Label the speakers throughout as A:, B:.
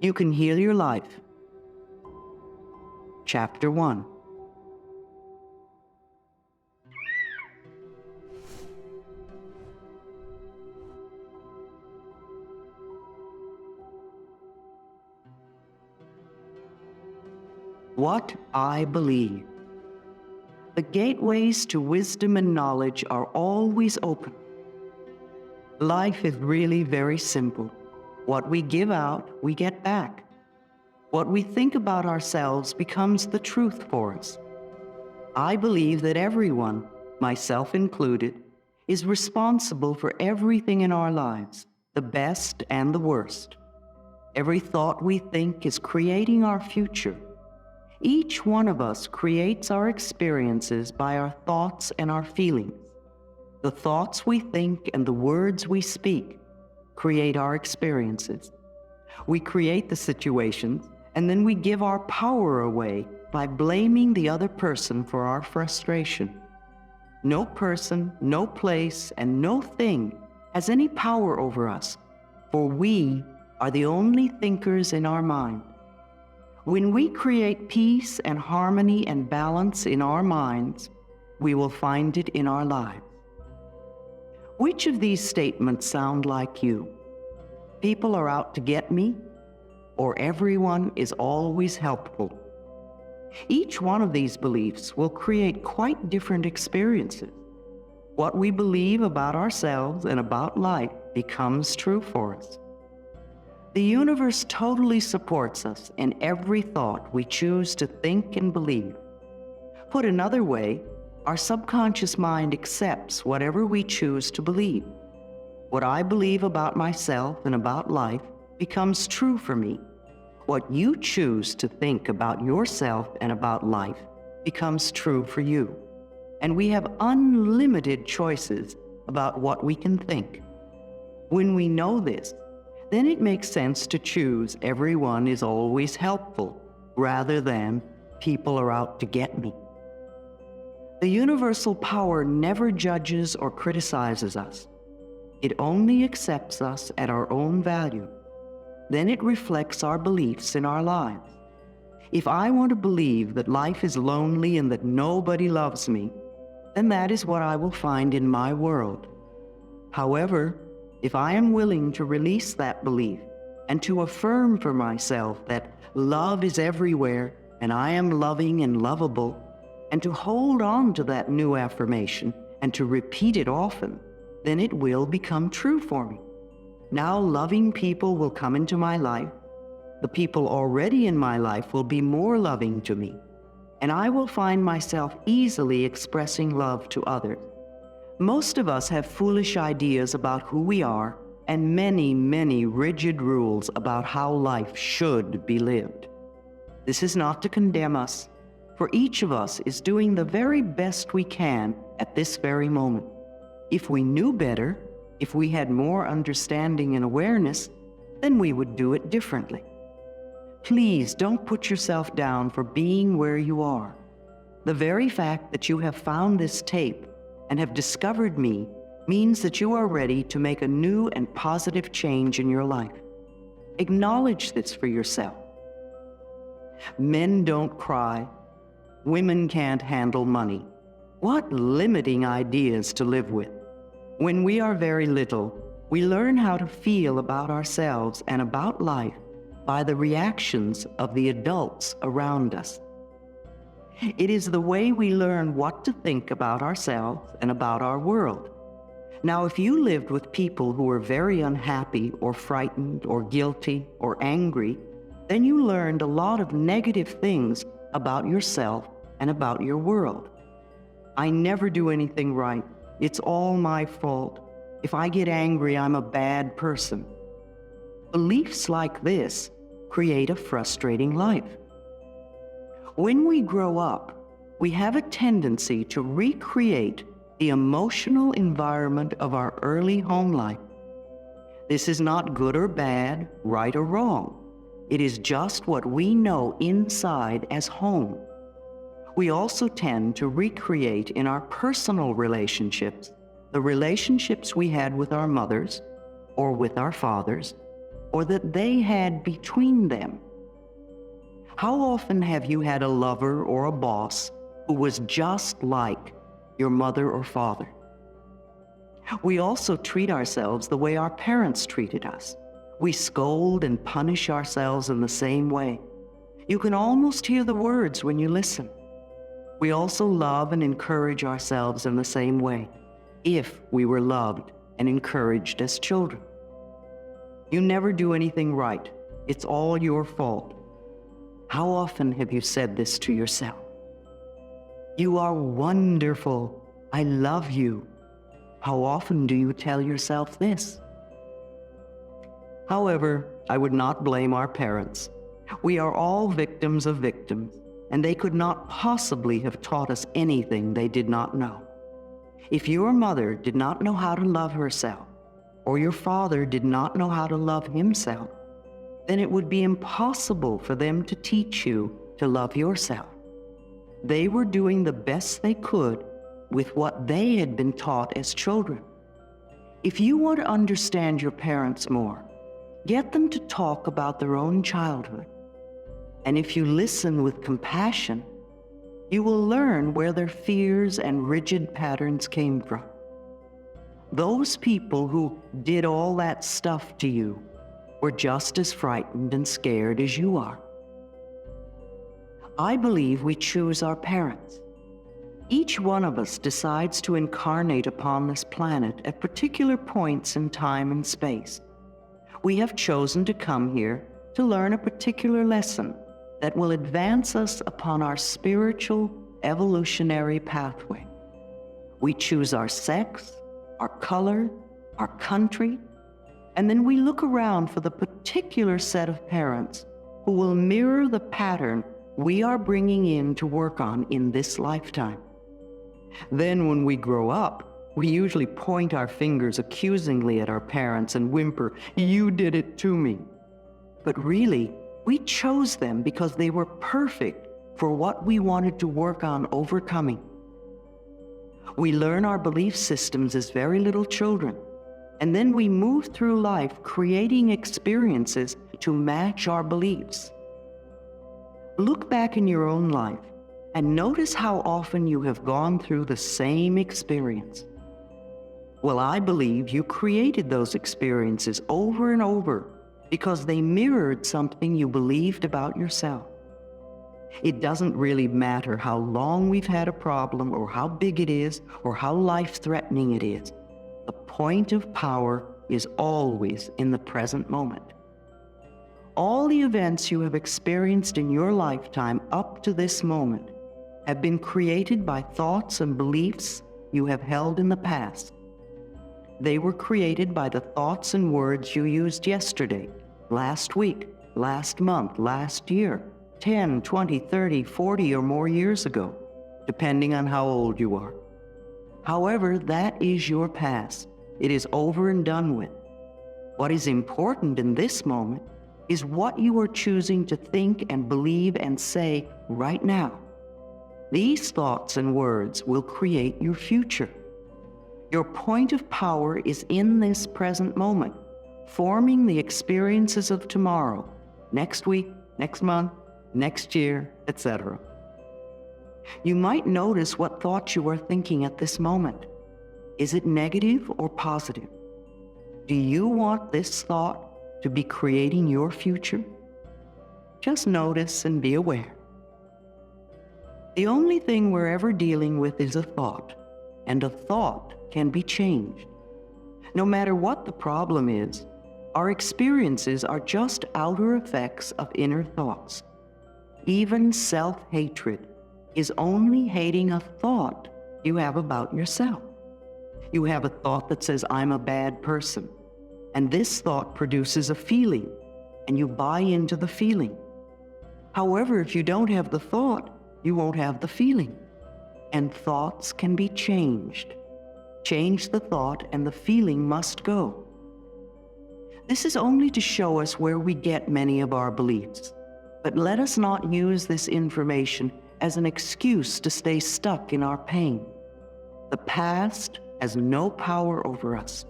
A: You can heal your life. Chapter 1. What I believe. The gateways to wisdom and knowledge are always open. Life is really very simple. What we give out, we get back. What we think about ourselves becomes the truth for us. I believe that everyone, myself included, is responsible for everything in our lives, the best and the worst. Every thought we think is creating our future. Each one of us creates our experiences by our thoughts and our feelings. The thoughts we think and the words we speak create our experiences. We create the situations, and then we give our power away by blaming the other person for our frustration. No person, no place, and no thing has any power over us, for we are the only thinkers in our mind. When we create peace and harmony and balance in our minds, we will find it in our lives. Which of these statements sound like you? People are out to get me, or everyone is always helpful. Each one of these beliefs will create quite different experiences. What we believe about ourselves and about life becomes true for us. The universe totally supports us in every thought we choose to think and believe. Put another way, our subconscious mind accepts whatever we choose to believe. What I believe about myself and about life becomes true for me. What you choose to think about yourself and about life becomes true for you. And we have unlimited choices about what we can think. When we know this, then it makes sense to choose everyone is always helpful rather than people are out to get me. The universal power never judges or criticizes us. It only accepts us at our own value. Then it reflects our beliefs in our lives. If I want to believe that life is lonely and that nobody loves me, then that is what I will find in my world. However, if I am willing to release that belief and to affirm for myself that love is everywhere and I am loving and lovable, and to hold on to that new affirmation and to repeat it often, then it will become true for me. Now loving people will come into my life. The people already in my life will be more loving to me, and I will find myself easily expressing love to others. Most of us have foolish ideas about who we are and many, many rigid rules about how life should be lived. This is not to condemn us, for each of us is doing the very best we can at this very moment. If we knew better, if we had more understanding and awareness, then we would do it differently. Please don't put yourself down for being where you are. The very fact that you have found this tape and have discovered me means that you are ready to make a new and positive change in your life. Acknowledge this for yourself. Men don't cry. Women can't handle money. What limiting ideas to live with. When we are very little, we learn how to feel about ourselves and about life by the reactions of the adults around us. It is the way we learn what to think about ourselves and about our world. Now, if you lived with people who were very unhappy or frightened or guilty or angry, then you learned a lot of negative things about yourself and about your world. I never do anything right. It's all my fault. If I get angry, I'm a bad person. Beliefs like this create a frustrating life. When we grow up, we have a tendency to recreate the emotional environment of our early home life. This is not good or bad, right or wrong. It is just what we know inside as home. We also tend to recreate in our personal relationships the relationships we had with our mothers or with our fathers, or that they had between them. How often have you had a lover or a boss who was just like your mother or father? We also treat ourselves the way our parents treated us. We scold and punish ourselves in the same way. You can almost hear the words when you listen. We also love and encourage ourselves in the same way, if we were loved and encouraged as children. You never do anything right. It's all your fault. How often have you said this to yourself? You are wonderful. I love you. How often do you tell yourself this? However, I would not blame our parents. We are all victims of victims, and they could not possibly have taught us anything they did not know. If your mother did not know how to love herself, or your father did not know how to love himself, then it would be impossible for them to teach you to love yourself. They were doing the best they could with what they had been taught as children. If you want to understand your parents more, get them to talk about their own childhood. And if you listen with compassion, you will learn where their fears and rigid patterns came from. Those people who did all that stuff to you were just as frightened and scared as you are. I believe we choose our parents. Each one of us decides to incarnate upon this planet at particular points in time and space. We have chosen to come here to learn a particular lesson that will advance us upon our spiritual evolutionary pathway. We choose our sex, our color, our country, and then we look around for the particular set of parents who will mirror the pattern we are bringing in to work on in this lifetime. Then when we grow up, we usually point our fingers accusingly at our parents and whimper, "You did it to me." But really, we chose them because they were perfect for what we wanted to work on overcoming. We learn our belief systems as very little children, and then we move through life creating experiences to match our beliefs. Look back in your own life and notice how often you have gone through the same experience. Well, I believe you created those experiences over and over because they mirrored something you believed about yourself. It doesn't really matter how long we've had a problem or how big it is or how life-threatening it is. The point of power is always in the present moment. All the events you have experienced in your lifetime up to this moment have been created by thoughts and beliefs you have held in the past. They were created by the thoughts and words you used yesterday, last week, last month, last year, 10, 20, 30, 40 or more years ago, depending on how old you are. However, that is your past. It is over and done with. What is important in this moment is what you are choosing to think and believe and say right now. These thoughts and words will create your future. Your point of power is in this present moment, forming the experiences of tomorrow, next week, next month, next year, etc. You might notice what thoughts you are thinking at this moment. Is it negative or positive? Do you want this thought to be creating your future? Just notice and be aware. The only thing we're ever dealing with is a thought, and a thought can be changed. No matter what the problem is, our experiences are just outer effects of inner thoughts. Even self-hatred is only hating a thought you have about yourself. You have a thought that says, "I'm a bad person," and this thought produces a feeling, and you buy into the feeling. However, if you don't have the thought, you won't have the feeling. And thoughts can be changed. Change the thought and the feeling must go. This is only to show us where we get many of our beliefs. But let us not use this information as an excuse to stay stuck in our pain. The past has no power over us.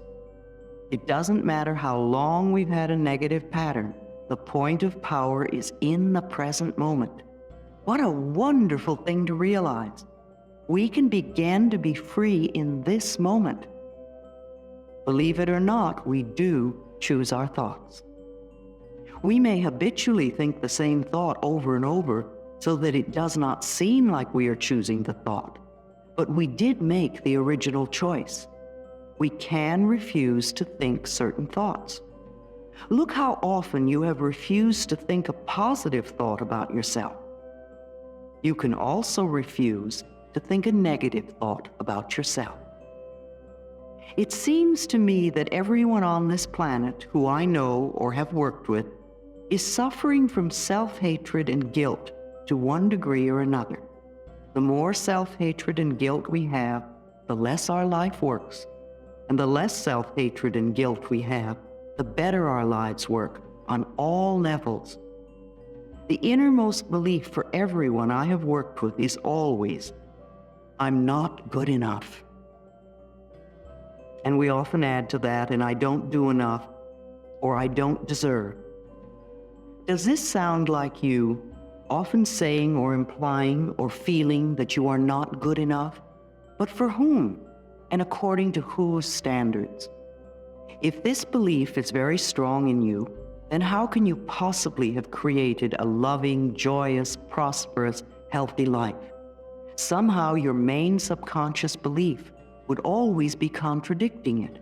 A: It doesn't matter how long we've had a negative pattern. The point of power is in the present moment. What a wonderful thing to realize. We can begin to be free in this moment. Believe it or not, we do choose our thoughts. We may habitually think the same thought over and over so that it does not seem like we are choosing the thought. But we did make the original choice. We can refuse to think certain thoughts. Look how often you have refused to think a positive thought about yourself. You can also refuse to think a negative thought about yourself. It seems to me that everyone on this planet who I know or have worked with is suffering from self-hatred and guilt to one degree or another. The more self-hatred and guilt we have, the less our life works. And the less self-hatred and guilt we have, the better our lives work on all levels. The innermost belief for everyone I have worked with is always, I'm not good enough. And we often add to that, and I don't do enough, or I don't deserve. Does this sound like you often saying or implying or feeling that you are not good enough? But for whom? And according to whose standards? If this belief is very strong in you, then how can you possibly have created a loving, joyous, prosperous, healthy life? Somehow your main subconscious belief would always be contradicting it.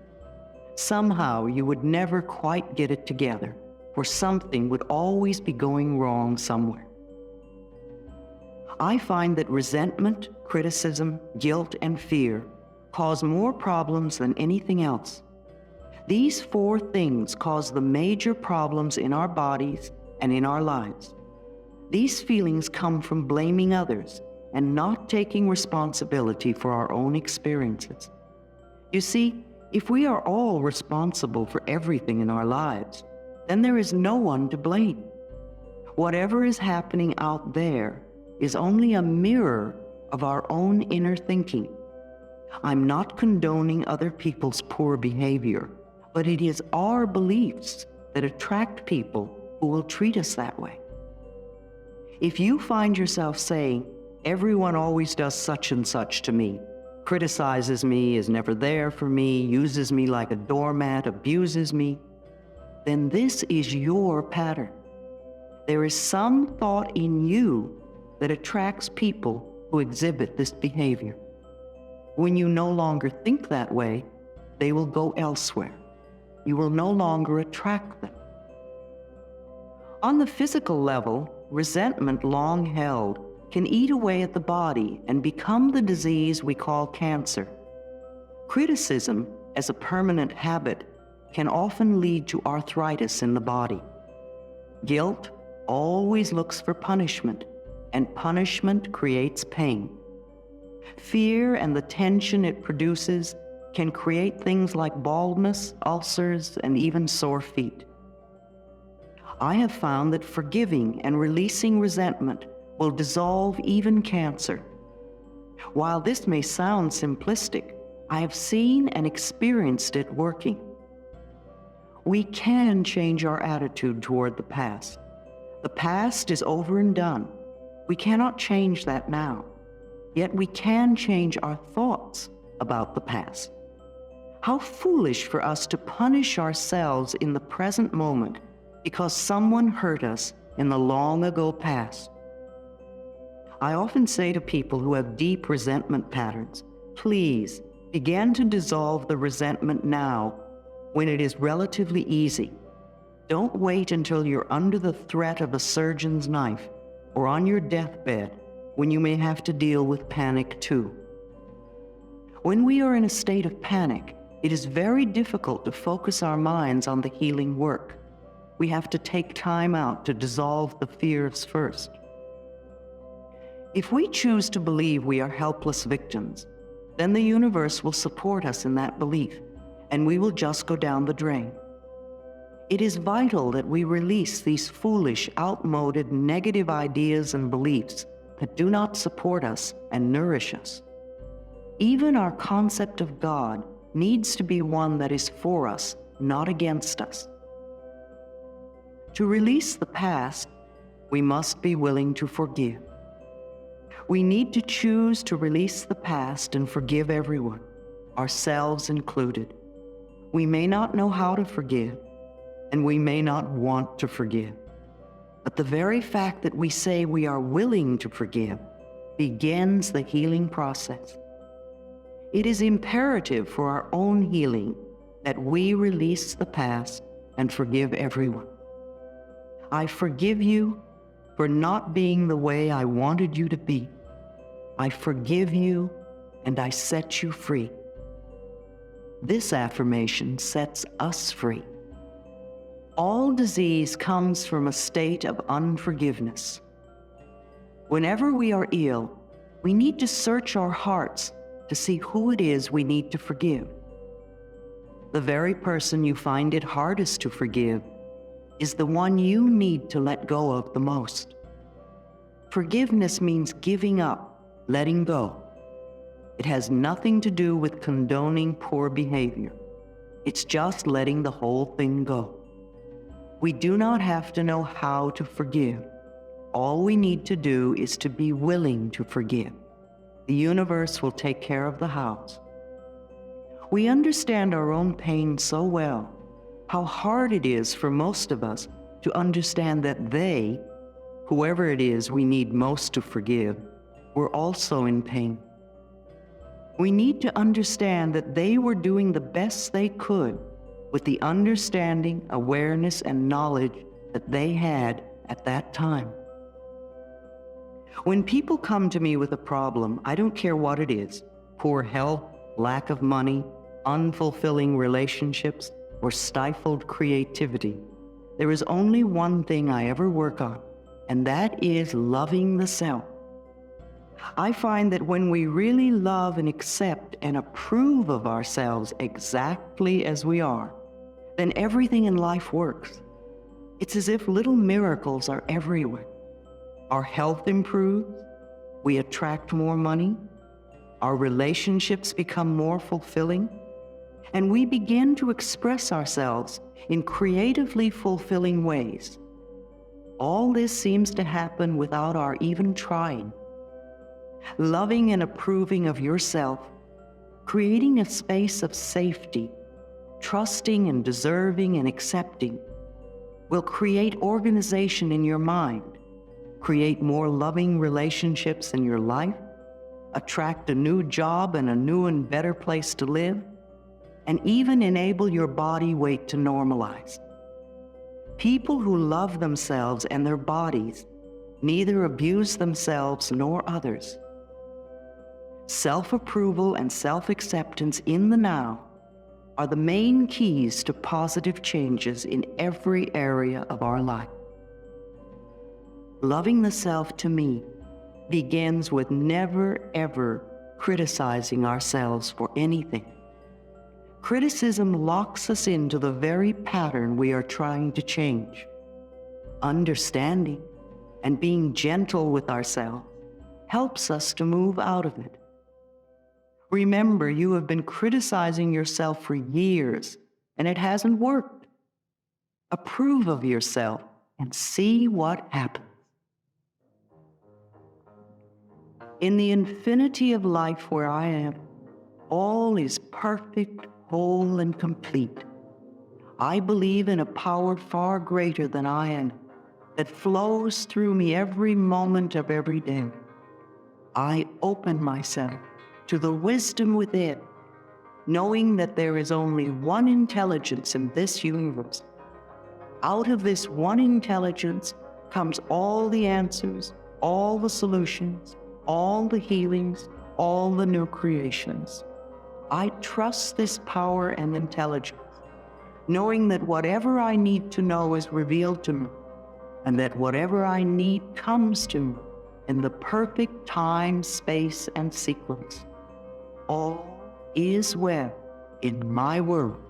A: Somehow you would never quite get it together, for something would always be going wrong somewhere. I find that resentment, criticism, guilt, and fear cause more problems than anything else. These four things cause the major problems in our bodies and in our lives. These feelings come from blaming others and not taking responsibility for our own experiences. You see, if we are all responsible for everything in our lives, then there is no one to blame. Whatever is happening out there is only a mirror of our own inner thinking. I'm not condoning other people's poor behavior, but it is our beliefs that attract people who will treat us that way. If you find yourself saying, everyone always does such and such to me, criticizes me, is never there for me, uses me like a doormat, abuses me, then this is your pattern. There is some thought in you that attracts people who exhibit this behavior. When you no longer think that way, they will go elsewhere. You will no longer attract them. On the physical level, resentment long held can eat away at the body and become the disease we call cancer. Criticism, as a permanent habit, can often lead to arthritis in the body. Guilt always looks for punishment, and punishment creates pain. Fear and the tension it produces can create things like baldness, ulcers, and even sore feet. I have found that forgiving and releasing resentment will dissolve even cancer. While this may sound simplistic, I have seen and experienced it working. We can change our attitude toward the past. The past is over and done. We cannot change that now. Yet we can change our thoughts about the past. How foolish for us to punish ourselves in the present moment because someone hurt us in the long ago past. I often say to people who have deep resentment patterns, please begin to dissolve the resentment now when it is relatively easy. Don't wait until you're under the threat of a surgeon's knife or on your deathbed when you may have to deal with panic too. When we are in a state of panic, it is very difficult to focus our minds on the healing work. We have to take time out to dissolve the fears first. If we choose to believe we are helpless victims, then the universe will support us in that belief, and we will just go down the drain. It is vital that we release these foolish, outmoded, negative ideas and beliefs that do not support us and nourish us. Even our concept of God needs to be one that is for us not against us. To release the past, we must be willing to forgive. We need to choose to release the past and forgive everyone, ourselves included. We may not know how to forgive, and we may not want to forgive. But the very fact that we say we are willing to forgive begins the healing process. It is imperative for our own healing that we release the past and forgive everyone. I forgive you for not being the way I wanted you to be. I forgive you and I set you free. This affirmation sets us free. All disease comes from a state of unforgiveness. Whenever we are ill, we need to search our hearts to see who it is we need to forgive. The very person you find it hardest to forgive is the one you need to let go of the most. Forgiveness means giving up, letting go. It has nothing to do with condoning poor behavior. It's just letting the whole thing go. We do not have to know how to forgive. All we need to do is to be willing to forgive. The universe will take care of the house. We understand our own pain so well, how hard it is for most of us to understand that they, whoever it is we need most to forgive, were also in pain. We need to understand that they were doing the best they could with the understanding, awareness, and knowledge that they had at that time. When people come to me with a problem, I don't care what it is, poor health, lack of money, unfulfilling relationships, or stifled creativity, there is only one thing I ever work on, and that is loving the self. I find that when we really love and accept and approve of ourselves exactly as we are, then everything in life works. It's as if little miracles are everywhere. Our health improves, we attract more money, our relationships become more fulfilling, and we begin to express ourselves in creatively fulfilling ways. All this seems to happen without our even trying. Loving and approving of yourself, creating a space of safety, trusting and deserving and accepting, will create organization in your mind, create more loving relationships in your life, attract a new job and a new and better place to live, and even enable your body weight to normalize. People who love themselves and their bodies neither abuse themselves nor others. Self-approval and self-acceptance in the now are the main keys to positive changes in every area of our life. Loving the self, to me, begins with never, ever criticizing ourselves for anything. Criticism locks us into the very pattern we are trying to change. Understanding and being gentle with ourselves helps us to move out of it. Remember, you have been criticizing yourself for years, and it hasn't worked. Approve of yourself and see what happens. In the infinity of life where I am, all is perfect, whole, and complete. I believe in a power far greater than I am, that flows through me every moment of every day. I open myself to the wisdom within, knowing that there is only one intelligence in this universe. Out of this one intelligence comes all the answers, all the solutions, all the healings, all the new creations. I trust this power and intelligence, knowing that whatever I need to know is revealed to me, and that whatever I need comes to me in the perfect time, space, and sequence. All is well in my world.